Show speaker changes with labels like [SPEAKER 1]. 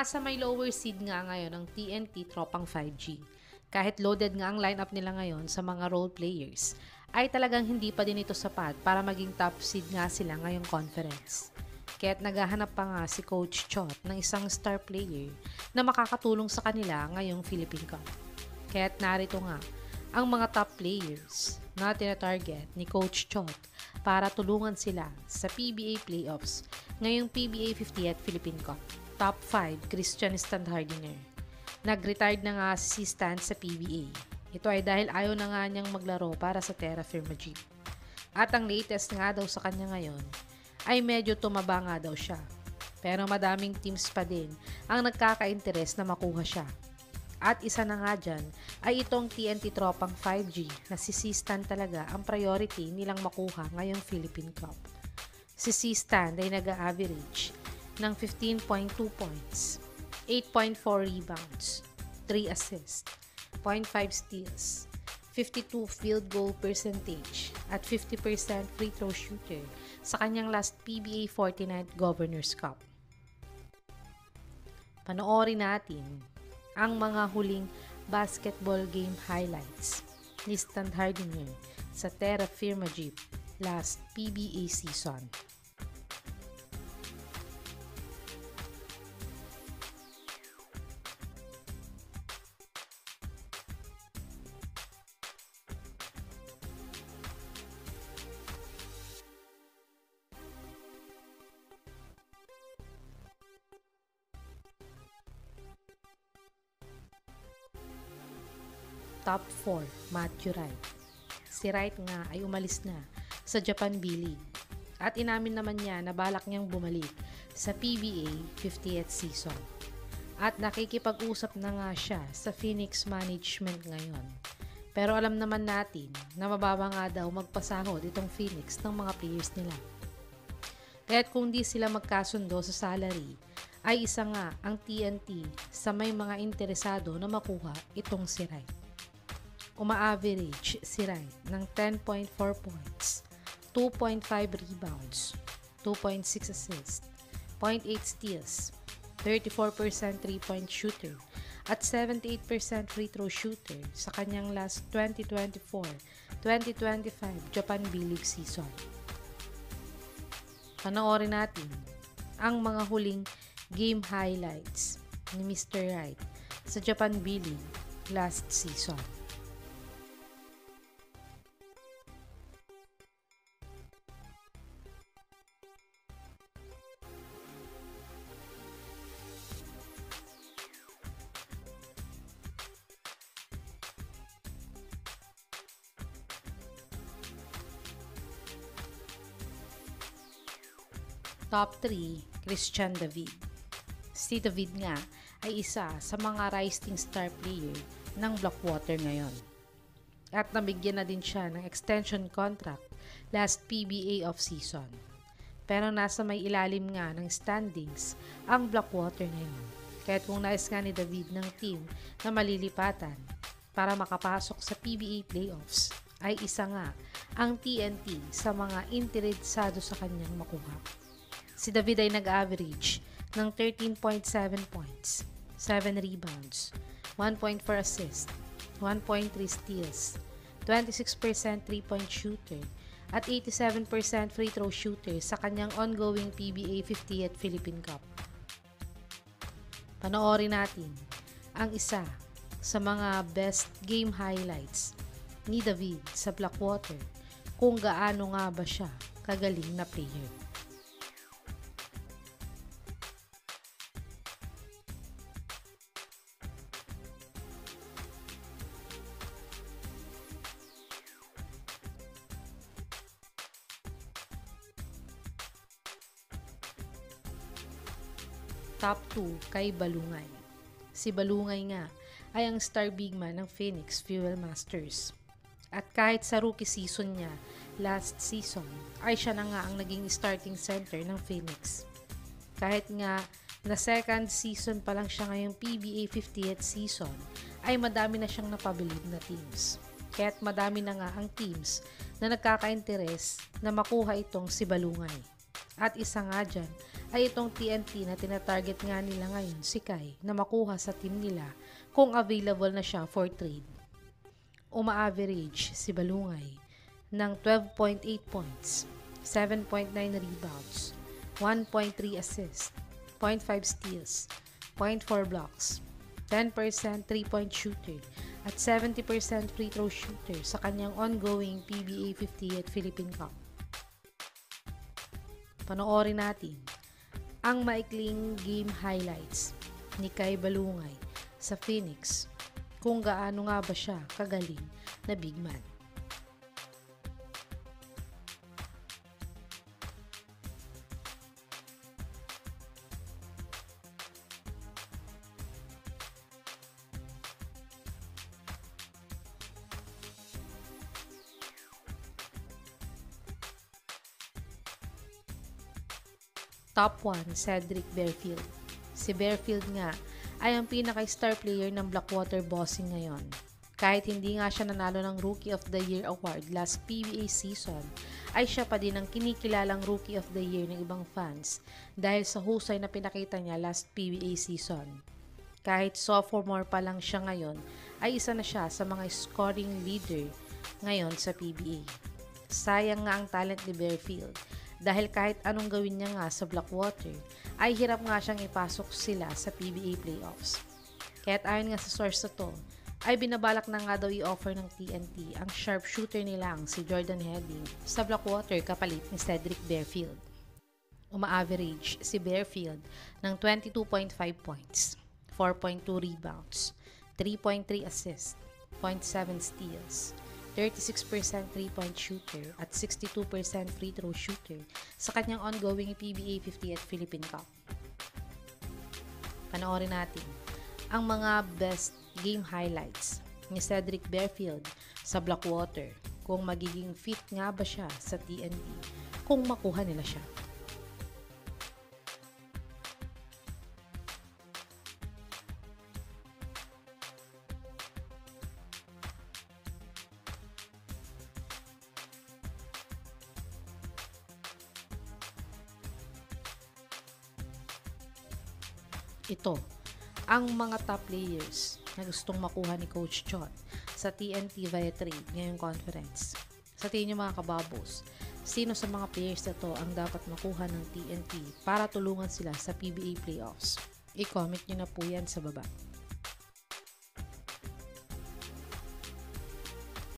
[SPEAKER 1] Nasa may lower seed nga ngayon ang TNT Tropang 5G. Kahit loaded nga ang lineup nila ngayon sa mga role players, ay talagang hindi pa din ito sapat para maging top seed nga sila ngayong conference. Kaya't naghahanap pa nga si Coach Chot ng isang star player na makakatulong sa kanila ngayong Philippine Cup. Kaya't narito nga ang mga top players na tinatarget ni Coach Chot para tulungan sila sa PBA playoffs ngayong PBA 50th Philippine Cup. Top 5, Christian Standhardinger. Nag-retired na nga si Stan sa PBA. Ito ay dahil ayaw na nga niyang maglaro para sa Terra Firma Jeep. At ang latest nga daw sa kanya ngayon ay medyo tumaba nga daw siya. Pero madaming teams pa din ang nagkaka-interes na makuha siya. At isa na nga dyan ay itong TNT Tropang 5G na si Stan talaga ang priority nilang makuha ngayong Philippine Cup. Si Stan ay nag-average ng 15.2 points, 8.4 rebounds, 3 assists, 0.5 steals, 52 field goal percentage, at 50% free throw shooter sa kanyang last PBA 49th Governors Cup. Panoorin natin ang mga huling basketball game highlights ni Standhardinger sa Terra Firma Jeep last PBA season. Top 4, Matthew Wright. Si Wright nga ay umalis na sa Japan B-League at inamin naman niya na balak niyang bumalik sa PBA 50th season. At nakikipag-usap na nga siya sa Phoenix Management ngayon. Pero alam naman natin na mababa nga daw magpasahod itong Phoenix ng mga players nila. Kaya't kung di sila magkasundo sa salary, ay isa nga ang TNT sa may mga interesado na makuha itong si Wright. Uma-average si Wright ng 10.4 points, 2.5 rebounds, 2.6 assists, 0.8 steals, 34% 3-point shooter, at 78% free throw shooter sa kanyang last 2024-2025 Japan B-League season. Panoorin natin ang mga huling game highlights ni Mr. Wright sa Japan B-League last season. Top 3, Christian David. Si David nga ay isa sa mga rising star player ng Blackwater ngayon. At nabigyan na din siya ng extension contract last PBA off-season. Pero nasa may ilalim nga ng standings ang Blackwater ngayon. Kaya't kung nais nga ni David ng team na malilipatan para makapasok sa PBA playoffs, ay isa nga ang TNT sa mga interesado sa kanyang makuha. Si David ay nag-average ng 13.7 points, 7 rebounds, 1.4 assists, 1.3 steals, 26% 3-point shooter, at 87% free throw shooter sa kanyang ongoing PBA 50th Philippine Cup. Panoorin natin ang isa sa mga best game highlights ni David sa Blackwater kung gaano nga ba siya kagaling na player. Top 2 kay Balungay. Si Balungay nga ay ang star big man ng Phoenix Fuel Masters. At kahit sa rookie season niya last season, ay siya na nga ang naging starting center ng Phoenix. Kahit nga na second season pa lang siya ngayong PBA 50th season, ay madami na siyang napabilib na teams. Kaya't madami na nga ang teams na nagkaka-interes na makuha itong si Balungay. At isa nga dyan ay itong TNT na tinatarget nga nila ngayon si Kai na makuha sa team nila kung available na siya for trade. Uma-average si Balungay ng 12.8 points, 7.9 rebounds, 1.3 assists, 0.5 steals, 0.4 blocks, 10% 3-point shooter at 70% free throw shooter sa kanyang ongoing PBA 58 Philippine Cup. Panoorin natin ang maikling game highlights ni Kai Balungay sa Phoenix kung gaano nga ba siya kagaling na big man. Top 1, Cedric Barefield. Si Barefield nga ay ang pinaka-star player ng Blackwater Bossing ngayon. Kahit hindi nga siya nanalo ng Rookie of the Year award last PBA season, ay siya pa din ang kinikilalang Rookie of the Year ng ibang fans dahil sa husay na pinakita niya last PBA season. Kahit sophomore pa lang siya ngayon, ay isa na siya sa mga scoring leader ngayon sa PBA. Sayang nga ang talent ni Barefield dahil kahit anong gawin niya nga sa Blackwater, ay hirap nga siyang ipasok sila sa PBA playoffs. Kaya't ayon nga sa source na to, ay binabalak na nga daw i-offer ng TNT ang sharpshooter nilang si Jordan Heading sa Blackwater kapalit ni Cedric Barefield. Uma-average si Barefield ng 22.5 points, 4.2 rebounds, 3.3 assists, 0.7 steals, 36% 3-point shooter at 62% free throw shooter sa kanyang ongoing PBA 58 Philippine Cup. Panoorin natin ang mga best game highlights ni Cedric Barefield sa Blackwater kung magiging fit nga ba siya sa TNT kung makuha nila siya. Ito ang mga top players na gustong makuha ni Coach Chot sa TNT via trade ngayong conference. Sa tingin niyo mga kababos, sino sa mga players na to ang dapat makuha ng TNT para tulungan sila sa PBA playoffs? I-comment niyo na po yan sa baba.